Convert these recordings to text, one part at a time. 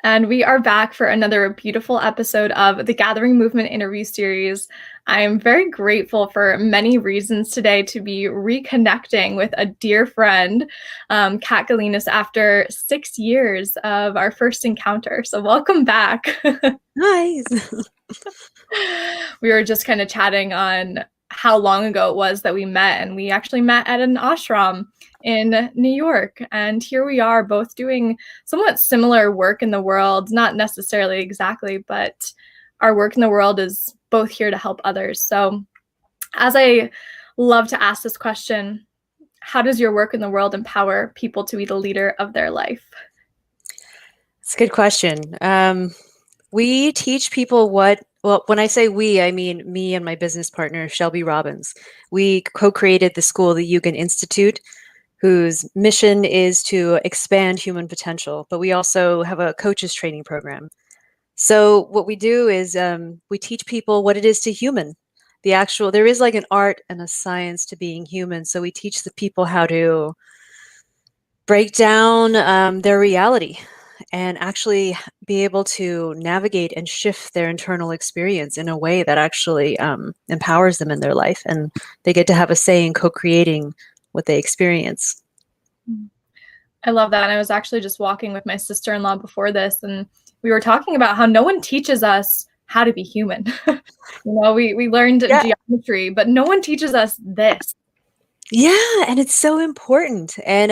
And we are back for another beautiful episode of the Gathering Movement interview series. I am very grateful for many reasons today to be reconnecting with a dear friend, Kat Gelinas, after 6 years of our first encounter. So welcome back. Nice. We were just kind of chatting on how long ago it was that we met, and we actually met at an ashram in New York. And here we are both doing somewhat similar work in the world, not necessarily exactly, but our work in the world is both here to help others. So as I love to ask this question, how does your work in the world empower people to be the leader of their life? It's a good question. We teach people when I say we, I mean me and my business partner, Shelby Robbins. We co-created the school, the Yugen Institute, whose mission is to expand human potential, but we also have a coaches training program. So what we do is we teach people what it is to human. There is like an art and a science to being human. So we teach the people how to break down their reality and actually be able to navigate and shift their internal experience in a way that actually empowers them in their life. And they get to have a say in co-creating what they experience. I love that. And I was actually just walking with my sister-in-law before this, and we were talking about how no one teaches us how to be human. We learned geometry, but no one teaches us this. Yeah, and it's so important. And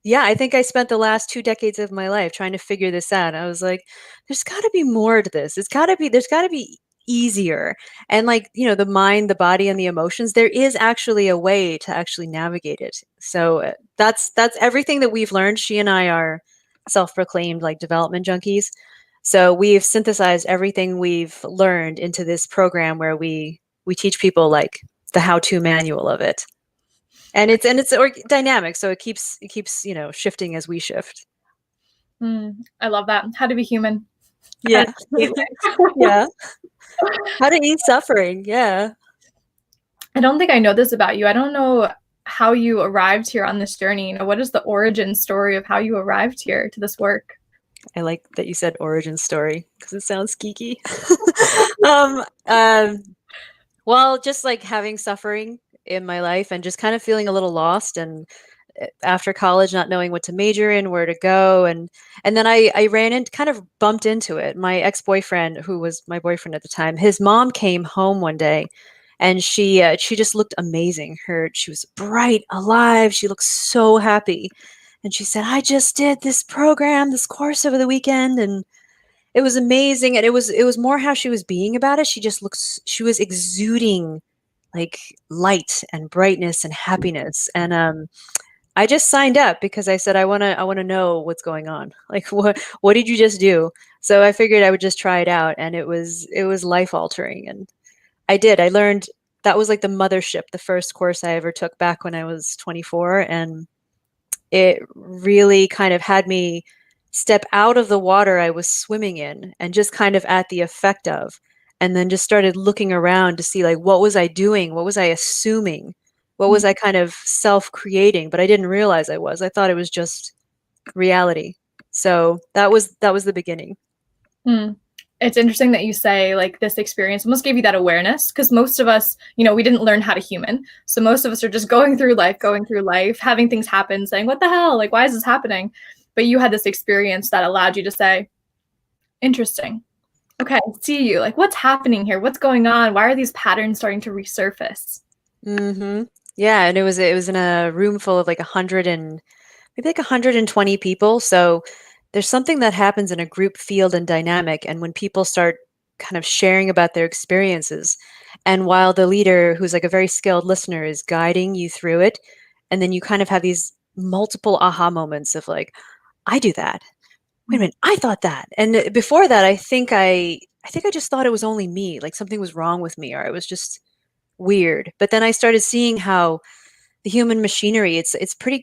I think I spent the last 2 decades of my life trying to figure this out. I was like, there's got to be more to this. There's got to be easier. And the mind, the body, and the emotions, there is actually a way to actually navigate it. So that's everything that we've learned. She and I are self-proclaimed development junkies. So we've synthesized everything we've learned into this program where we teach people the how-to manual of it. And it's dynamic, so it keeps shifting as we shift. I love that. How to be human. Yeah. Yeah. How to ease suffering. Yeah. I don't think I know this about you. I don't know how you arrived here on this journey. What is the origin story of how you arrived here to this work? I like that you said origin story because it sounds geeky. Well, just having suffering in my life and just kind of feeling a little lost, and after college not knowing what to major in, where to go, and then I ran into, kind of bumped into it. My ex-boyfriend, who was my boyfriend at the time, his mom came home one day, and she just looked amazing. She was bright, alive. She looked so happy, and she said, "I just did this program, this course over the weekend, and it was amazing." And it was more how she was being about it. She was exuding light and brightness and happiness. And I just signed up because I said, I want to know what's going on. What did you just do? So I figured I would just try it out, and it was life altering. And I learned that was the Mothership, the first course I ever took back when I was 24. And it really kind of had me step out of the water I was swimming in and just kind of at the effect of, and then just started looking around to see what was I doing? What was I assuming? What was I kind of self-creating? But I didn't realize I was. I thought it was just reality. So that was the beginning. It's interesting that you say this experience almost gave you that awareness, because most of us, we didn't learn how to human. So most of us are just going through life, having things happen, saying, what the hell? Why is this happening? But you had this experience that allowed you to say, interesting. Okay, I see you. What's happening here? What's going on? Why are these patterns starting to resurface? Mm-hmm. Yeah, and it was in a room full of 100 and maybe 120 people. So there's something that happens in a group field and dynamic, and when people start kind of sharing about their experiences, and while the leader, who's a very skilled listener, is guiding you through it, and then you kind of have these multiple aha moments of I do that. Wait a minute, I thought that. And before that, I think I just thought it was only me, something was wrong with me, or I was just weird. But then I started seeing how the human machinery, it's pretty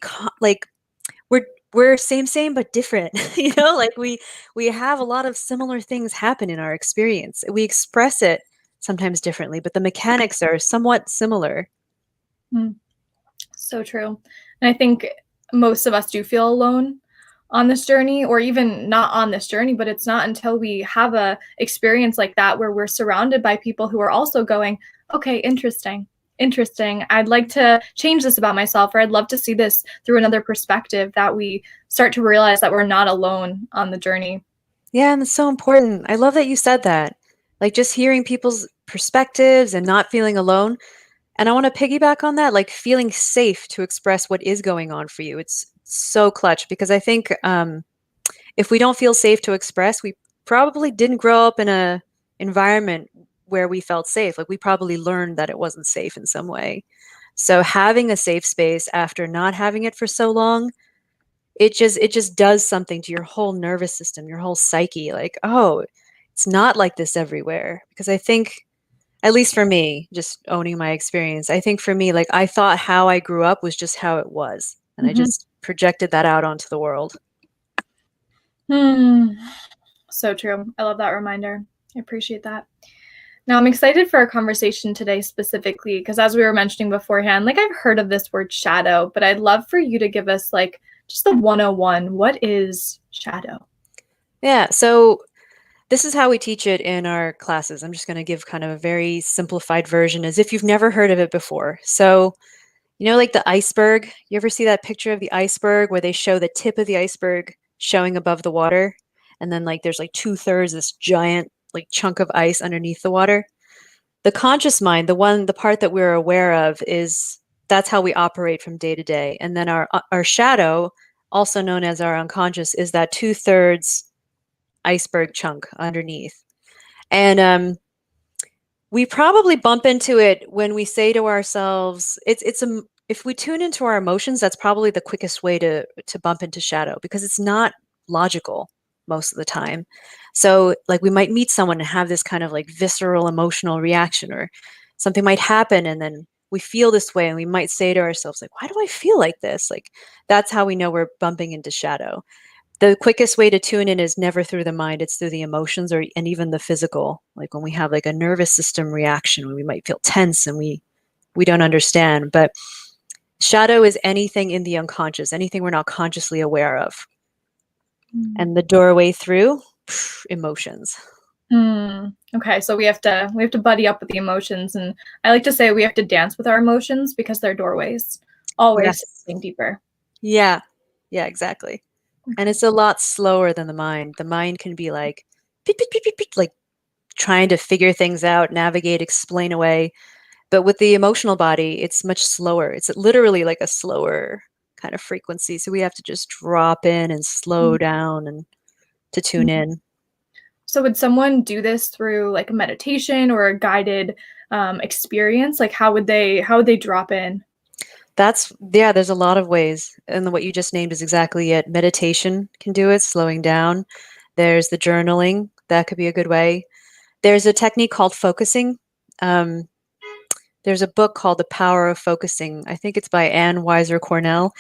we're same but different. We have a lot of similar things happen in our experience. We express it sometimes differently, but the mechanics are somewhat similar. So true. And I think most of us do feel alone on this journey, or even not on this journey, but it's not until we have a experience like that where we're surrounded by people who are also going, okay, interesting. I'd like to change this about myself, or I'd love to see this through another perspective, that we start to realize that we're not alone on the journey. Yeah, and it's so important. I love that you said that. Like just hearing people's perspectives and not feeling alone. And I want to piggyback on that, like feeling safe to express what is going on for you. It's so clutch because I think if we don't feel safe to express, we probably didn't grow up in a environment where we felt safe. Like we probably learned that it wasn't safe in some way. So having a safe space after not having it for so long, it just does something to your whole nervous system, your whole psyche. Like, oh, it's not like this everywhere. Because I think, at least for me, just owning my experience, I think for me, like I thought how I grew up was just how it was. And I just projected that out onto the world. So true. I love that reminder. I appreciate that. Now, I'm excited for our conversation today specifically because, as we were mentioning beforehand, like I've heard of this word shadow, but I'd love for you to give us like just the 101. What is shadow? Yeah. So this is how we teach it in our classes. I'm just going to give kind of a very simplified version as if you've never heard of it before. So, you know, like the iceberg, you ever see that picture of the iceberg where they show the tip of the iceberg showing above the water? And then like there's like 2/3 this giant like chunk of ice underneath the water. The conscious mind, the part that we're aware of is that's how we operate from day to day. And then our shadow, also known as our unconscious, is that 2/3 iceberg chunk underneath. And we probably bump into it when we say to ourselves, if we tune into our emotions, that's probably the quickest way to bump into shadow because it's not logical most of the time. So like we might meet someone and have this kind of like visceral emotional reaction, or something might happen and then we feel this way and we might say to ourselves like, why do I feel like this? Like that's how we know we're bumping into shadow. The quickest way to tune in is never through the mind, it's through the emotions, or and even the physical, like when we have like a nervous system reaction when we might feel tense and we don't understand. But shadow is anything in the unconscious, anything we're not consciously aware of. And the doorway through emotions. Okay, so we have to buddy up with the emotions, and I like to say we have to dance with our emotions because they're doorways, always Yes. something deeper. Yeah, exactly. And it's a lot slower than the mind. The mind can be like beep, beep, beep, beep, beep, like trying to figure things out, navigate, explain away. But with the emotional body, it's much slower. It's literally like a slower kind of frequency. So we have to just drop in and slow down and to tune in. So would someone do this through like a meditation or a guided experience? Like how would they drop in? There's a lot of ways. And what you just named is exactly it. Meditation can do it, slowing down. There's the journaling. That could be a good way. There's a technique called focusing. Um, there's a book called The Power of Focusing. I think it's by Anne Weiser Cornell.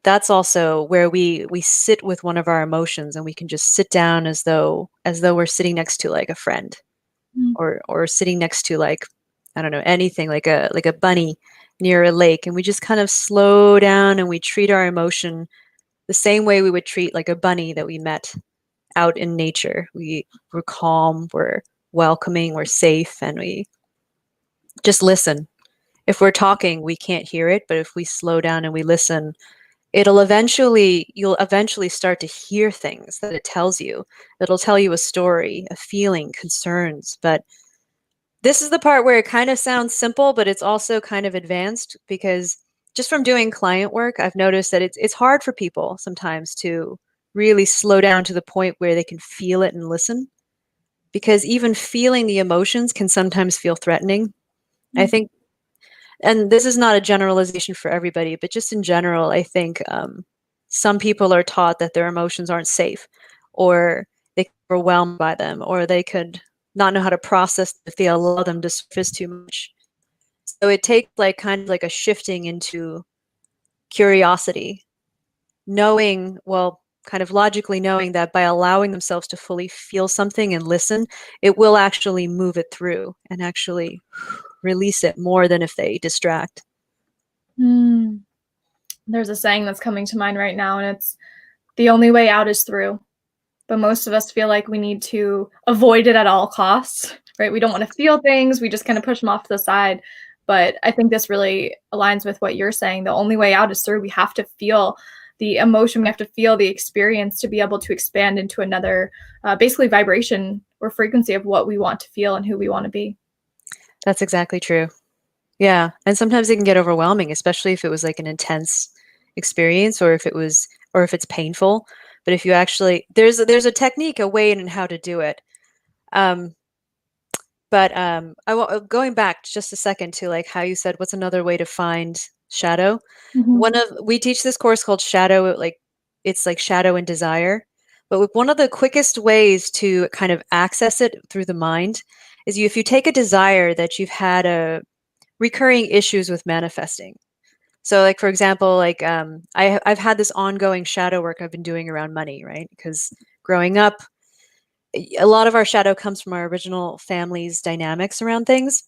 That's also where we sit with one of our emotions and we can just sit down as though we're sitting next to like a friend, or sitting next to like, I don't know, anything like a bunny near a lake, and we just kind of slow down and we treat our emotion the same way we would treat like a bunny that we met out in nature. We're calm, we're welcoming, we're safe, and we just listen. If we're talking, we can't hear it, but if we slow down and we listen, you'll eventually start to hear things that it tells you. It'll tell you a story, a feeling, concerns. But this is the part where it kind of sounds simple, but it's also kind of advanced, because just from doing client work, I've noticed that it's hard for people sometimes to really slow down to the point where they can feel it and listen, because even feeling the emotions can sometimes feel threatening. I think, and this is not a generalization for everybody, but just in general, I think some people are taught that their emotions aren't safe, or they get overwhelmed by them, or they could not know how to process if they allow them to surface too much. So it takes like kind of like a shifting into curiosity, knowing, well, kind of logically knowing that by allowing themselves to fully feel something and listen, it will actually move it through and actually release it more than if they distract. There's a saying that's coming to mind right now, and it's The only way out is through. But most of us feel like we need to avoid it at all costs, right? We don't want to feel things. We just kind of push them off to the side. But I think this really aligns with what you're saying. The only way out is through. We have to feel the emotion. We have to feel the experience to be able to expand into another, basically vibration or frequency of what we want to feel and who we want to be. That's exactly true. Yeah. And sometimes it can get overwhelming, especially if it was like an intense experience or if it's painful. But if you actually, there's a technique, a way in how to do it. Um, going back just a second to like how you said, what's another way to find shadow? We teach this course called Shadow, like it's like Shadow and Desire. But one of the quickest ways to kind of access it through the mind is if you take a desire that you've had a recurring issues with manifesting. So like, for example, like I've had this ongoing shadow work I've been doing around money, right? Because growing up, a lot of our shadow comes from our original family's dynamics around things.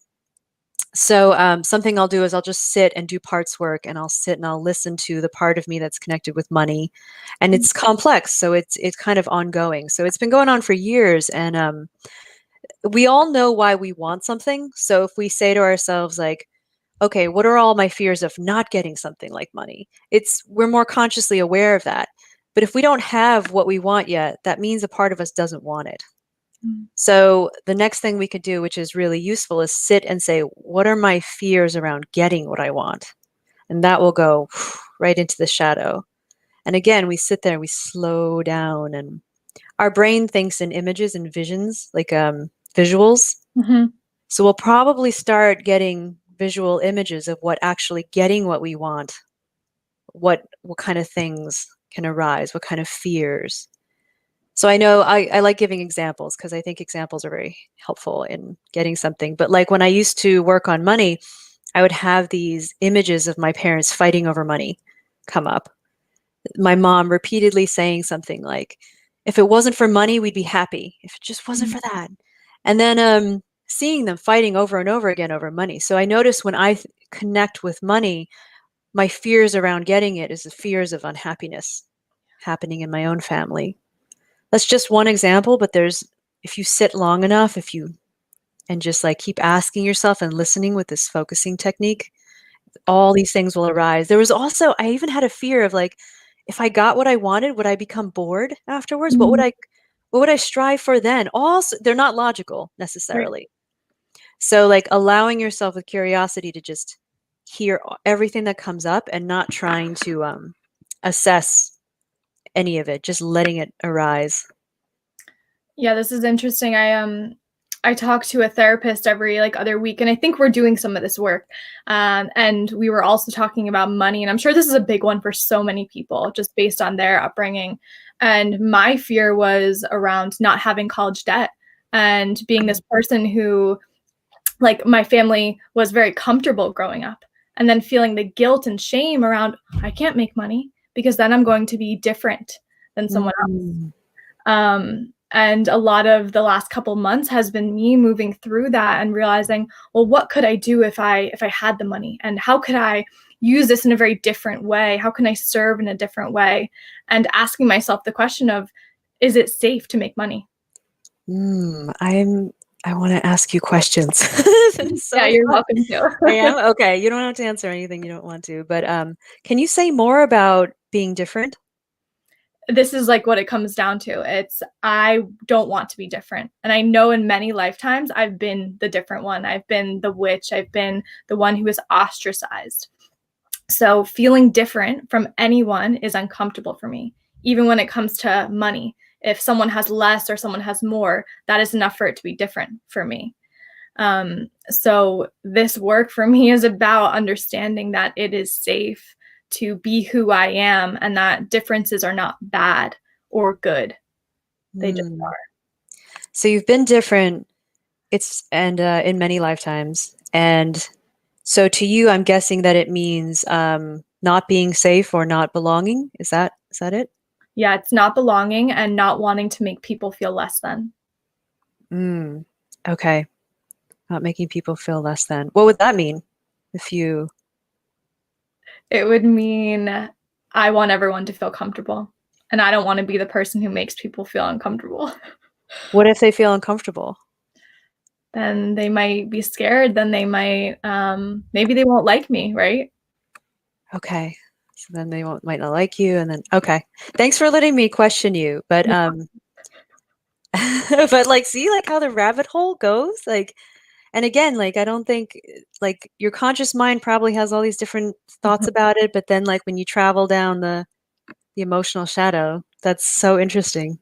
So something I'll do is I'll just sit and do parts work, and I'll sit and I'll listen to the part of me that's connected with money, and it's complex, so it's kind of ongoing. So it's been going on for years, and we all know why we want something. So if we say to ourselves like, okay, what are all my fears of not getting something like money? We're more consciously aware of that. But if we don't have what we want yet, that means a part of us doesn't want it. So the next thing we could do, which is really useful, is sit and say, what are my fears around getting what I want? And that will go right into the shadow. And again, we sit there and we slow down, and our brain thinks in images and visions, like visuals. So we'll probably start getting visual images of what actually getting what we want, what kind of things can arise, what kind of fears. So I know I like giving examples because I think examples are very helpful in getting something. But like when I used to work on money, I would have these images of my parents fighting over money come up. My mom repeatedly saying something like, if it wasn't for money, we'd be happy. If it just wasn't for that. And then seeing them fighting over and over again over money. So I notice when I connect with money, my fears around getting it is the fears of unhappiness happening in my own family. That's just one example, but if you sit long enough, and just like keep asking yourself and listening with this focusing technique, all these things will arise. There was also, I even had a fear of like, if I got what I wanted, would I become bored afterwards? What would I strive for then? Also, they're not logical necessarily. So like allowing yourself with curiosity to just hear everything that comes up and not trying to assess any of it, just letting it arise. Yeah, this is interesting. I talk to a therapist every like other week, and I think we're doing some of this work. And we were also talking about money, and I'm sure this is a big one for so many people, just based on their upbringing. And my fear was around not having college debt and being this person who, like, my family was very comfortable growing up, and then feeling the guilt and shame around I can't make money because then I'm going to be different than someone else. And a lot of the last couple months has been me moving through that and realizing, well, what could I do if I had the money, and how could I use this in a very different way? How can I serve in a different way? And asking myself the question of, is it safe to make money? I want to ask you questions. So yeah, you're welcome to. I am? Okay. You don't have to answer anything you don't want to, but can you say more about being different? This is like what it comes down to. It's I don't want to be different. And I know in many lifetimes I've been the different one. I've been the witch. I've been the one who was ostracized. So feeling different from anyone is uncomfortable for me, even when it comes to money. If someone has less or someone has more, that is enough for it to be different for me. So this work for me is about understanding that it is safe to be who I am, and that differences are not bad or good. They just are. So you've been different, in many lifetimes. And so to you, I'm guessing that it means not being safe or not belonging. Is that it? Yeah, it's not belonging and not wanting to make people feel less than. Okay. Not making people feel less than. What would that mean if It would mean I want everyone to feel comfortable. And I don't want to be the person who makes people feel uncomfortable. What if they feel uncomfortable? Then they might be scared. Then they might, maybe they won't like me, right? Okay. So then they might not like you, and then okay. Thanks for letting me question you, but but like see like how the rabbit hole goes? Like, and again, like I don't think like your conscious mind probably has all these different thoughts about it, but then like when you travel down the emotional shadow, that's so interesting.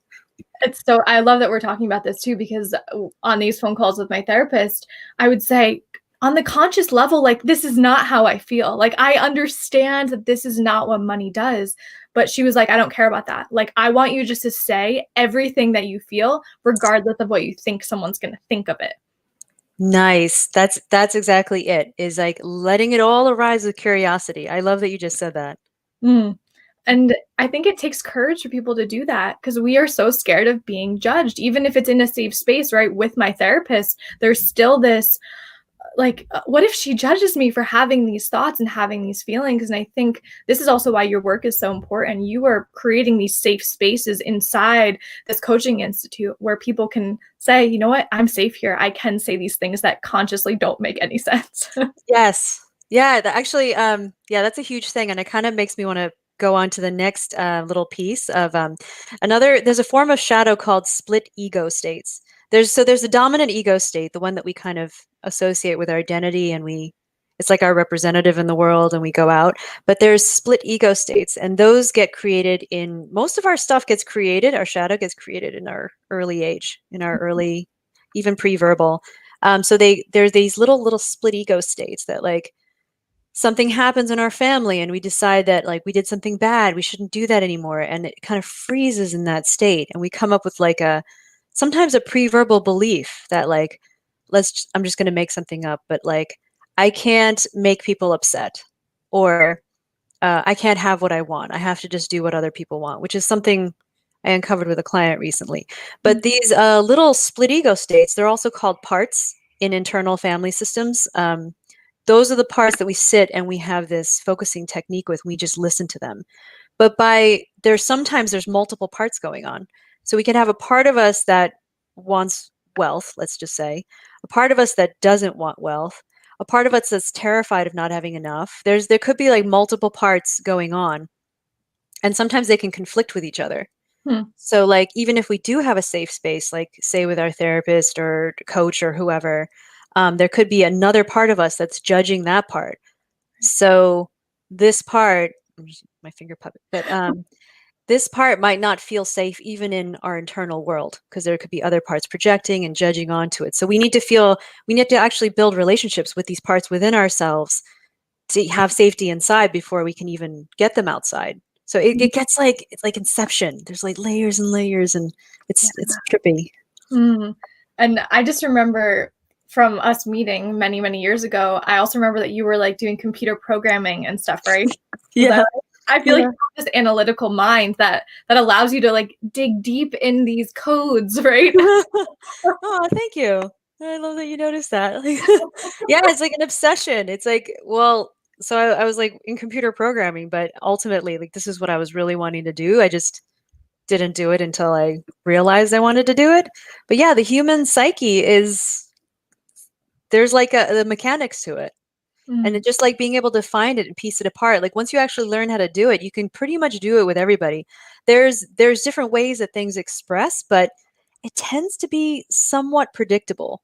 It's so, I love that we're talking about this too, because on these phone calls with my therapist, I would say, on the conscious level, like, this is not how I feel. Like, I understand that this is not what money does. But she was like, I don't care about that. Like, I want you just to say everything that you feel, regardless of what you think someone's going to think of it. Nice. That's exactly it. Is like letting it all arise with curiosity. I love that you just said that. Mm. And I think it takes courage for people to do that, because we are so scared of being judged, even if it's in a safe space, right? With my therapist, there's still this, like, what if she judges me for having these thoughts and having these feelings? And I think this is also why your work is so important. You are creating these safe spaces inside this coaching institute where people can say, you know what, I'm safe here. I can say these things that consciously don't make any sense. Yes. Yeah, actually, yeah, that's a huge thing, and it kind of makes me want to go on to the next little piece of there's a form of shadow called split ego states. There's a dominant ego state, the one that we kind of associate with our identity, and it's like our representative in the world, and we go out. But there's split ego states, and those get created in most of our stuff gets created. Our shadow gets created in our early age, in our early, even pre-verbal. So there's these little split ego states that like something happens in our family and we decide that like we did something bad, we shouldn't do that anymore, and it kind of freezes in that state, and we come up with like sometimes a pre-verbal belief that like I'm just going to make something up, but like I can't make people upset, or I can't have what I want. I have to just do what other people want, which is something I uncovered with a client recently. But these little split ego states, they're also called parts in internal family systems. Those are the parts that we sit and we have this focusing technique with. We just listen to them. But sometimes there's multiple parts going on. So we can have a part of us that wants wealth, let's just say, a part of us that doesn't want wealth, a part of us that's terrified of not having enough. There could be like multiple parts going on, and sometimes they can conflict with each other. So like even if we do have a safe space, like say with our therapist or coach or whoever, there could be another part of us that's judging that part. So this part, my finger puppet, but this part might not feel safe even in our internal world, because there could be other parts projecting and judging onto it. So we need to actually build relationships with these parts within ourselves to have safety inside before we can even get them outside. So it gets like, it's like Inception. There's like layers and layers, and it's trippy. And I just remember from us meeting many, many years ago, I also remember that you were like doing computer programming and stuff, right? Yeah. I feel like you have this analytical mind that allows you to like dig deep in these codes, right? Oh, thank you. I love that you noticed that. Yeah, it's like an obsession. It's like, well, so I was like in computer programming, but ultimately, like this is what I was really wanting to do. I just didn't do it until I realized I wanted to do it. But yeah, the human psyche there's like the mechanics to it. And it just like being able to find it and piece it apart. Like once you actually learn how to do it, you can pretty much do it with everybody. There's different ways that things express, but it tends to be somewhat predictable.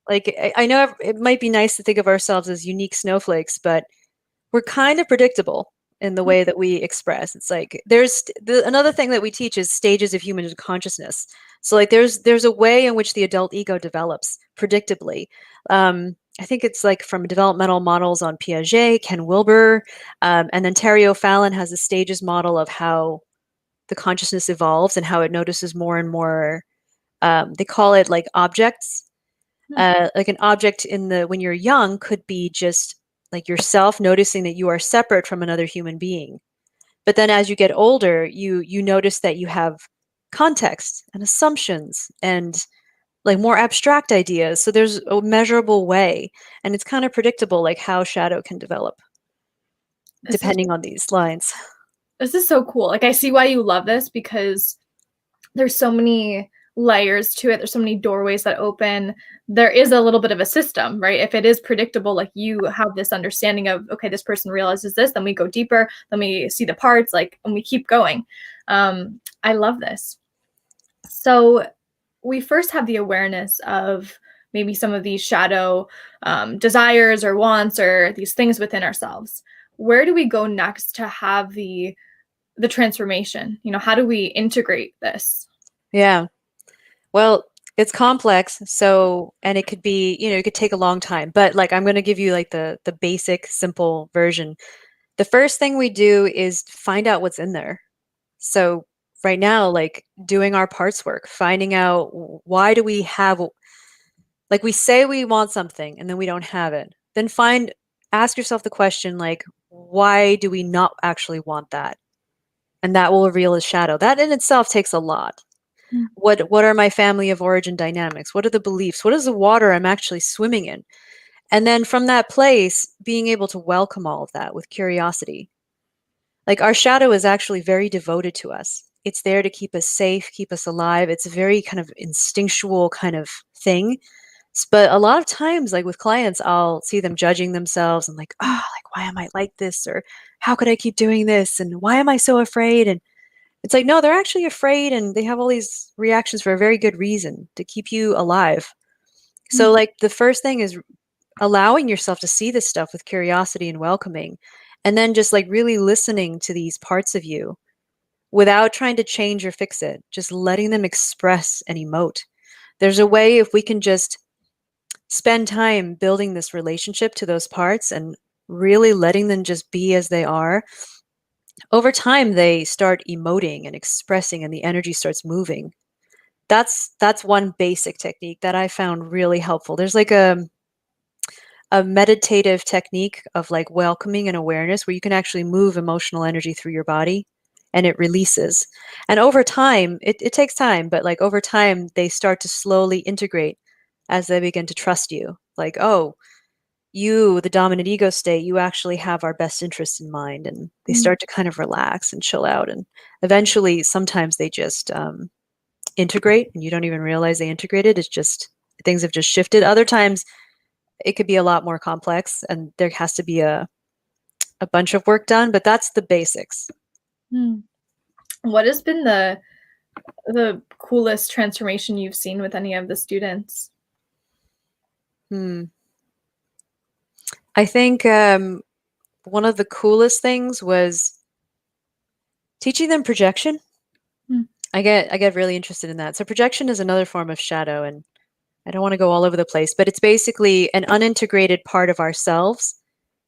Like I know it might be nice to think of ourselves as unique snowflakes, but we're kind of predictable in the way that we express. It's like another thing that we teach is stages of human consciousness. So like there's a way in which the adult ego develops predictably. I think it's like from developmental models on Piaget, Ken Wilber, and then Terry O'Fallon has a stages model of how the consciousness evolves and how it notices more and more. They call it like objects. Like an object when you're young could be just like yourself noticing that you are separate from another human being. But then as you get older, you notice that you have context and assumptions and like more abstract ideas. So there's a measurable way, and it's kind of predictable, like how shadow can develop depending on these lines. This is so cool. Like, I see why you love this, because there's so many layers to it. There's so many doorways that open. There is a little bit of a system, right? If it is predictable, like you have this understanding of, okay, this person realizes this, then we go deeper, then we see the parts, like, and we keep going. I love this. So we first have the awareness of maybe some of these shadow desires or wants or these things within ourselves. Where do we go next to have the transformation? You know, how do we integrate this? Yeah. Well, it's complex, so, and it could be, it could take a long time, but like I'm going to give you like the basic simple version. The first thing we do is find out what's in there. So right now, like doing our parts work, finding out why do we have, like we say we want something and then we don't have it. Then ask yourself the question, like, why do we not actually want that? And that will reveal a shadow. That in itself takes a lot. Mm. What are my family of origin dynamics? What are the beliefs? What is the water I'm actually swimming in? And then from that place, being able to welcome all of that with curiosity. Like our shadow is actually very devoted to us. It's there to keep us safe, keep us alive. It's a very kind of instinctual kind of thing. But a lot of times, like with clients, I'll see them judging themselves and like, oh, like, why am I like this? Or how could I keep doing this? And why am I so afraid? And it's like, no, they're actually afraid and they have all these reactions for a very good reason to keep you alive. So, Mm. like, the first thing is allowing yourself to see this stuff with curiosity and welcoming, and then just like really listening to these parts of you without trying to change or fix it, just letting them express and emote. There's a way if we can just spend time building this relationship to those parts and really letting them just be as they are. Over time, they start emoting and expressing, and the energy starts moving. That's one basic technique that I found really helpful. There's like a meditative technique of like welcoming and awareness where you can actually move emotional energy through your body and it releases. And over time, it takes time, but like over time, they start to slowly integrate as they begin to trust you. Like, oh, you, the dominant ego state, you actually have our best interests in mind. And they Mm. start to kind of relax and chill out. And eventually, sometimes they just integrate and you don't even realize they integrated. It's just things have just shifted. Other times, it could be a lot more complex and there has to be a bunch of work done, but that's the basics. Mm. What has been the coolest transformation you've seen with any of the students? I think one of the coolest things was teaching them projection. Mm. I get really interested in that. So projection is another form of shadow, and I don't want to go all over the place, but it's basically an unintegrated part of ourselves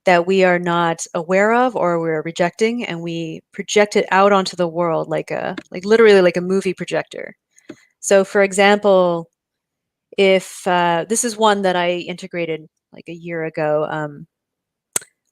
that we are not aware of or we're rejecting, and we project it out onto the world like literally like a movie projector. So for example, if this is one that I integrated like a year ago,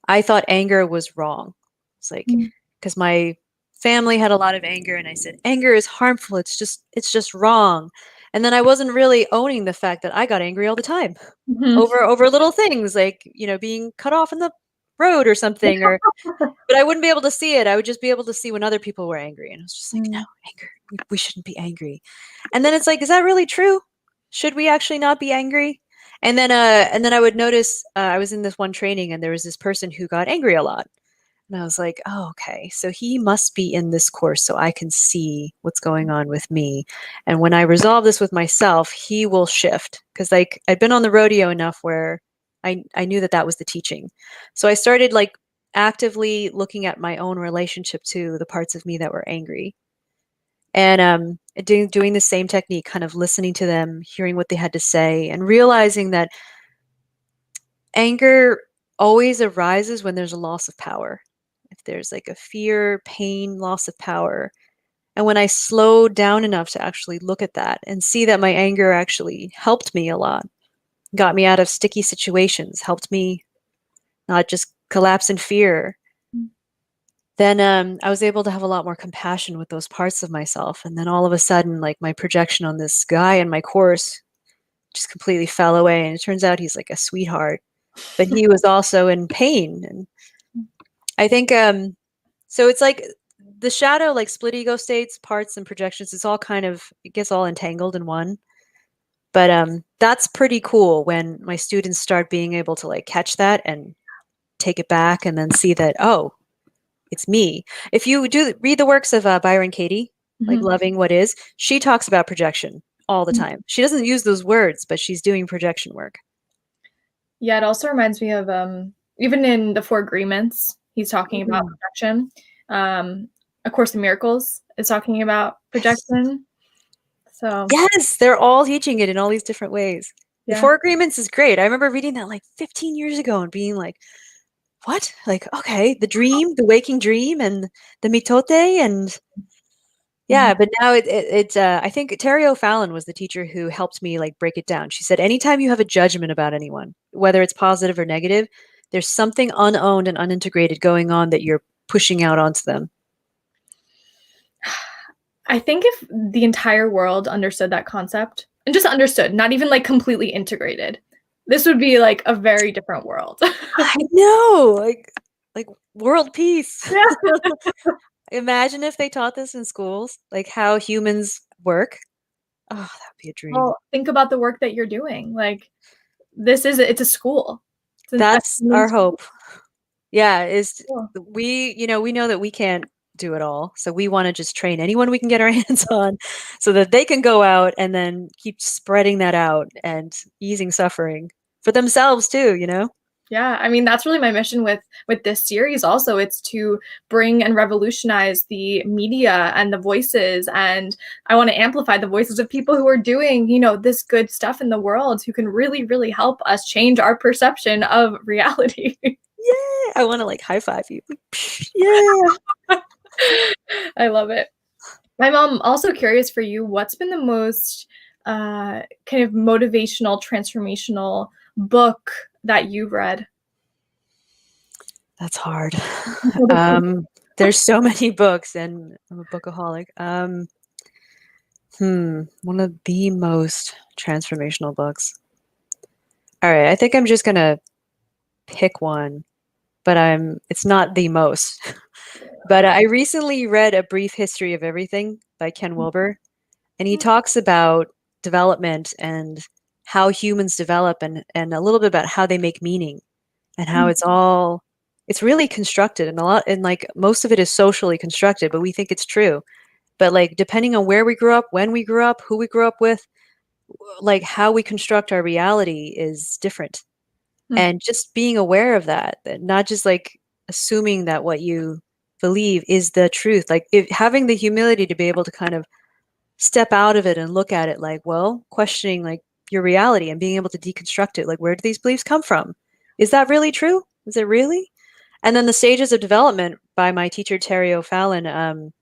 I thought anger was wrong. It's like, Mm. because my family had a lot of anger, and I said anger is harmful. It's just wrong. And then I wasn't really owning the fact that I got angry all the time Mhm. over little things like, being cut off in the road or something, or but I wouldn't be able to see it. I would just be able to see when other people were angry, and I was just like, no, Mm. anger. We shouldn't be angry. And then it's like, is that really true? Should we actually not be angry? And then I would notice I was in this one training, and there was this person who got angry a lot. And I was like, oh, okay. So he must be in this course so I can see what's going on with me. And when I resolve this with myself, he will shift. Because like I'd been on the rodeo enough where I knew that that was the teaching. So I started like actively looking at my own relationship to the parts of me that were angry. And doing the same technique, kind of listening to them, hearing what they had to say, and realizing that anger always arises when there's a loss of power. If there's like a fear, pain, loss of power. And when I slowed down enough to actually look at that and see that my anger actually helped me a lot, got me out of sticky situations, helped me not just collapse in fear, then I was able to have a lot more compassion with those parts of myself. And then all of a sudden, like my projection on this guy in my course just completely fell away. And it turns out he's like a sweetheart, but he was also in pain. And I think so it's like the shadow, like split ego states, parts, and projections, it's all kind of, it gets all entangled in one. But that's pretty cool when my students start being able to like catch that and take it back and then see that, oh, it's me. If you do read the works of Byron Katie, like Mhm. Loving What Is, she talks about projection all the time. She doesn't use those words, but she's doing projection work. Yeah, it also reminds me of even in the Four Agreements, he's talking about Mhm. projection. A Course in Miracles is talking about Yes. projection. So Yes, they're all teaching it in all these different ways. The yeah. Four Agreements is great. I remember reading that like 15 years ago and being like, what? Like, okay, the dream, the waking dream, and the mitote, and Mhm. yeah, but now it's I think Terry O'Fallon was the teacher who helped me like break it down. She said, anytime you have a judgment about anyone, whether it's positive or negative, there's something unowned and unintegrated going on that you're pushing out onto them. I think if the entire world understood that concept and just understood, not even like completely integrated, this would be like a very different world. I know, like world peace. Yeah. Imagine if they taught this in schools, like how humans work. Oh, that'd be a dream. Well, think about the work that you're doing. Like it's a school. A That's human our hope. Yeah, is school. we know that we can't do it all. So we want to just train anyone we can get our hands on so that they can go out and then keep spreading that out and easing suffering for themselves too, you know? Yeah, I mean that's really my mission with this series also. It's to bring and revolutionize the media and the voices, and I want to amplify the voices of people who are doing, this good stuff in the world, who can really really help us change our perception of reality. Yeah, I want to like high five you. Yeah. I love it. I'm also curious for you, what's been the most kind of motivational, transformational book that you've read? That's hard. There's so many books and I'm a bookaholic. One of the most transformational books. All right, I think I'm just gonna pick one, but it's not the most. But I recently read A Brief History of Everything by Ken Wilber, and he talks about development and how humans develop and a little bit about how they make meaning and how it's really constructed and like most of it is socially constructed, but we think it's true. But like depending on where we grew up, when we grew up, who we grew up with, like how we construct our reality is different. Mm. And just being aware of that not just like assuming that what you believe is the truth, like having the humility to be able to kind of step out of it and look at it like, well, questioning like your reality and being able to deconstruct it, like where do these beliefs come from, is that really true, is it really? And then the stages of development by my teacher Terry O'Fallon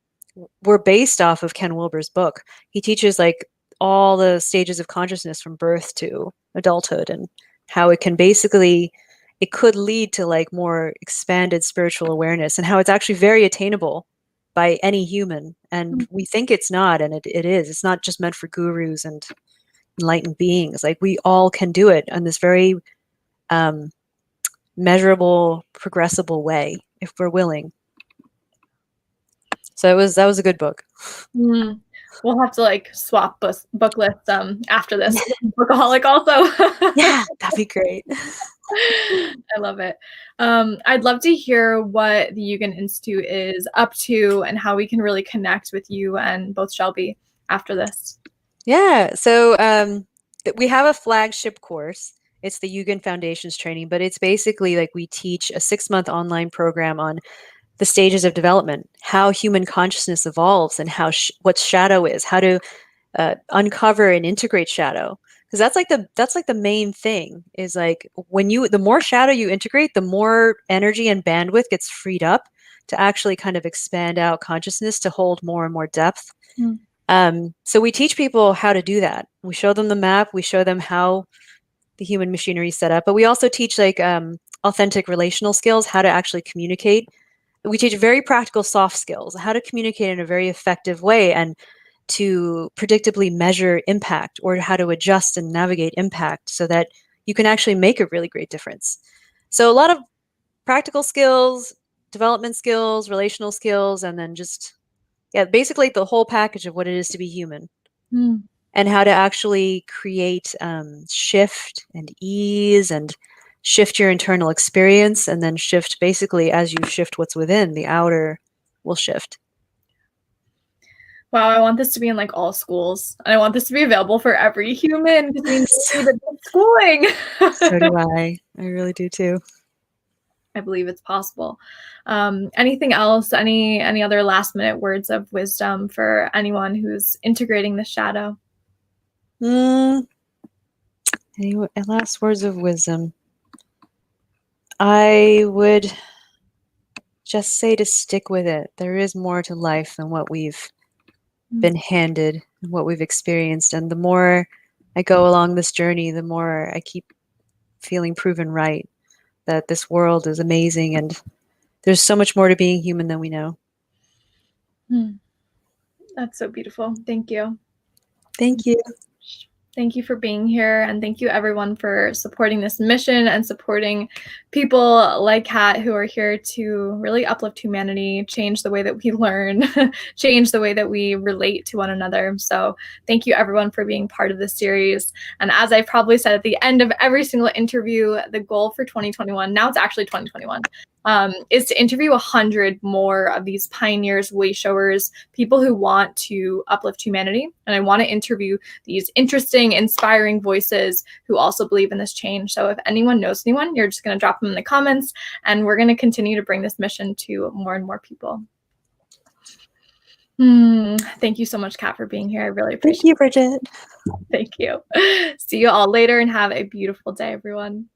were based off of Ken Wilber's book. He teaches like all the stages of consciousness from birth to adulthood and how it can basically it could lead to like more expanded spiritual awareness and how it's actually very attainable by any human. And we think it's not, and it is. It's not just meant for gurus and enlightened beings. Like we all can do it in this very measurable, progressible way if we're willing. So that was a good book. Mm. We'll have to like swap book lists after this. Yeah, Bookaholic also. yeah, that'd be great. I love it. I'd love to hear what the Yugen Institute is up to and how we can really connect with you and both Shelby after this. Yeah, so we have a flagship course. It's the Yugen Foundations training, but it's basically like we teach a 6-month online program on the stages of development, how human consciousness evolves, and how what shadow is, how to uncover and integrate shadow. Because that's like the main thing is like the more shadow you integrate, the more energy and bandwidth gets freed up to actually kind of expand out consciousness to hold more and more depth. Mm. So we teach people how to do that. We show them the map. We show them how the human machinery is set up. But we also teach like authentic relational skills, how to actually communicate. We teach very practical soft skills, how to communicate in a very effective way and to predictably measure impact or how to adjust and navigate impact so that you can actually make a really great difference. So a lot of practical skills, development skills, relational skills, and then just, yeah, basically the whole package of what it is to be human. Mm. And how to actually create shift and ease and shift your internal experience, and then shift basically as you shift what's within, the outer will shift. Wow, I want this to be in like all schools. And I want this to be available for every human because we need the schooling. So do I. I really do too. I believe it's possible. Anything else? Any other last minute words of wisdom for anyone who's integrating the shadow? Any last words of wisdom? I would just say to stick with it. There is more to life than what we've been handed and what we've experienced. And the more I go along this journey, the more I keep feeling proven right that this world is amazing and there's so much more to being human than we know. That's so beautiful. Thank you. Thank you. Thank you for being here, and thank you everyone for supporting this mission and supporting people like Kat who are here to really uplift humanity, change the way that we learn, change the way that we relate to one another. So thank you everyone for being part of this series. And as I probably said at the end of every single interview, the goal for 2021, now it's actually 2021, is to interview 100 more of these pioneers, way showers, people who want to uplift humanity. And I want to interview these interesting, inspiring voices who also believe in this change. So if anyone knows anyone, you're just going to drop them in the comments, and we're going to continue to bring this mission to more and more people. Thank you so much, Kat, for being here. I really appreciate it. Thank you, Bridget. Thank you. See you all later, and have a beautiful day, everyone.